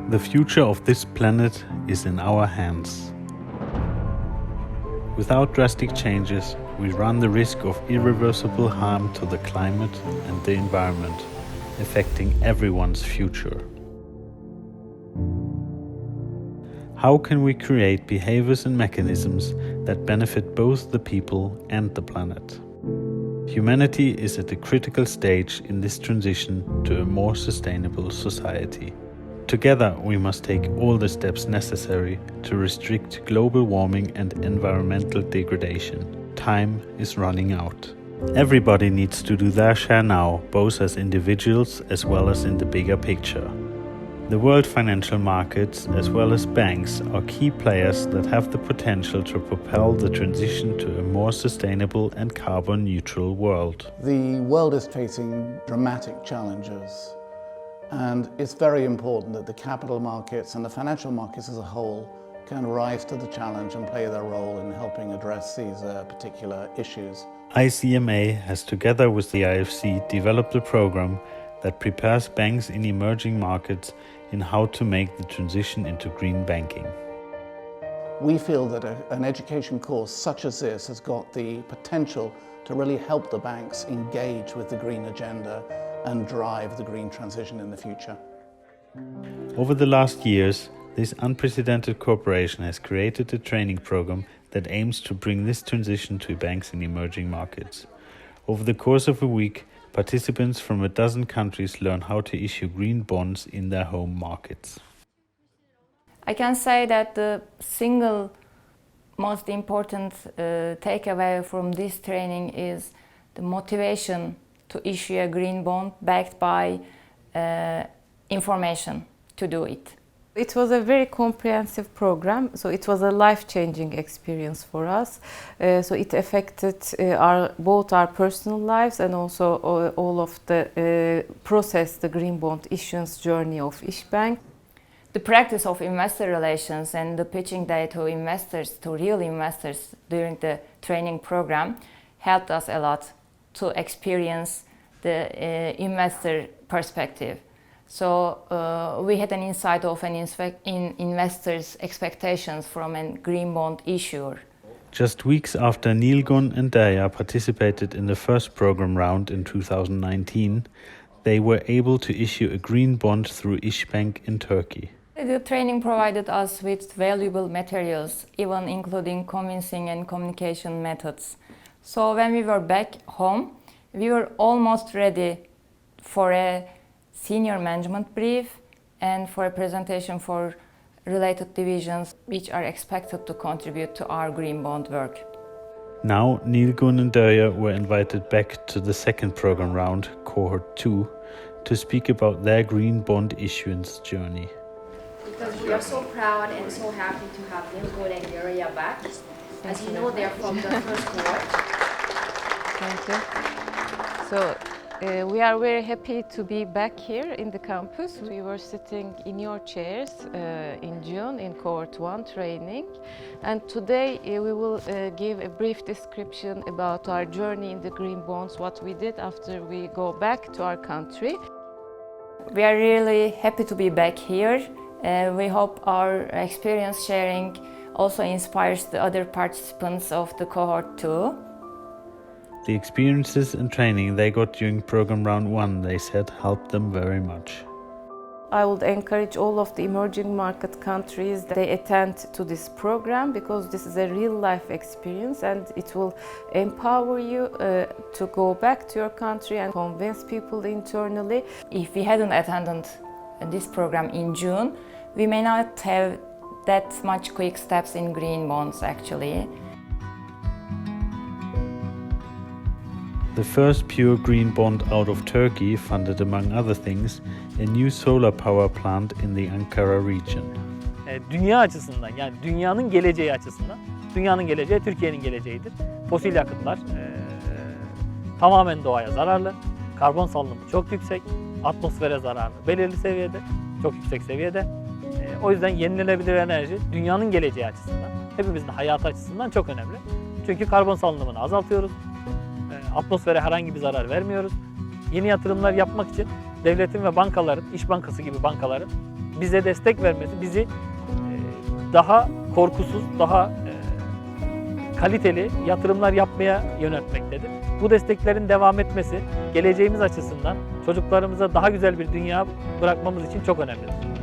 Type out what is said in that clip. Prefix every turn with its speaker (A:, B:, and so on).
A: The future of this planet is in our hands. Without drastic changes, we run the risk of irreversible harm to the climate and the environment, affecting everyone's future. How can we create behaviors and mechanisms that benefit both the people and the planet? Humanity is at a critical stage in this transition to a more sustainable society. Together, we must take all the steps necessary to restrict global warming and environmental degradation. Time is running out. Everybody needs to do their share now, both as individuals as well as in the bigger picture. The world financial markets, as well as banks, are key players that have the potential to propel the transition to a more sustainable and carbon-neutral world.
B: The world is facing dramatic challenges, and it's very important that the capital markets and the financial markets as a whole can rise to the challenge and play their role in helping address these particular issues.
A: ICMA has, together with the IFC, developed a program that prepares banks in emerging markets in how to make the transition into green banking.
B: We feel that an education course such as this has got the potential to really help the banks engage with the green agenda and drive the green transition in the future.
A: Over the last years, this unprecedented cooperation has created a training program that aims to bring this transition to banks in emerging markets. Over the course of a week, participants from a dozen countries learn how to issue green bonds in their home markets.
C: I can say that the single most important takeaway from this training is the motivation to issue a green bond backed by information to do it.
D: It was a very comprehensive program, so it was a life-changing experience for us. So it affected both our personal lives and also all of the process, the green bond issuance journey of Isbank.
C: The practice of investor relations and the pitching data to investors, to real investors during the training program helped us a lot to experience the investor perspective. So we had an insight of an investor's expectations from a green bond issuer.
A: Just weeks after Nilgun and Derya participated in the first program round in 2019, they were able to issue a green bond through Isbank in Turkey.
C: The training provided us with valuable materials, even including convincing and communication methods. So when we were back home, we were almost ready for a senior management brief and for a presentation for related divisions which are expected to contribute to our green bond work.
A: Now Nilgun and Derya were invited back to the second program round, Cohort 2, to speak about their green bond issuance journey.
E: Because we are so proud and so happy to have Nilgun and Derya back. As you know, they're from the first cohort.
D: Thank you. So we are very happy to be back here in the campus. We were sitting in your chairs in June in Cohort 1 training. And today we will give a brief description about our journey in the green bonds, what we did after we go back to our country.
C: We are really happy to be back here. We hope our experience sharing also inspires the other participants of the Cohort 2.
A: The experiences and training they got during program round 1, they said, helped them very much.
D: I would encourage all of the emerging market countries that they attend to this program because this is a real-life experience and it will empower you to go back to your country and convince people internally.
C: If we hadn't attended this program in June, we may not have that much quick steps in green bonds actually.
A: The first pure green bond out of Turkey funded, among other things, a new solar power plant in the Ankara region.
F: Dünya açısından, yani dünyanın geleceği açısından, dünyanın geleceği Türkiye'nin geleceğidir. Fosil yakıtlar tamamen doğaya zararlı, karbon salınımı çok yüksek, atmosfere zararlı belirli seviyede, çok yüksek seviyede. O yüzden yenilenebilir enerji dünyanın geleceği açısından, hepimizin hayatı açısından çok önemli. Çünkü karbon salınımını azaltıyoruz. Atmosfere herhangi bir zarar vermiyoruz. Yeni yatırımlar yapmak için devletin ve bankaların, İş Bankası gibi bankaların bize destek vermesi bizi daha korkusuz, daha kaliteli yatırımlar yapmaya yöneltmektedir. Bu desteklerin devam etmesi geleceğimiz açısından çocuklarımıza daha güzel bir dünya bırakmamız için çok önemlidir.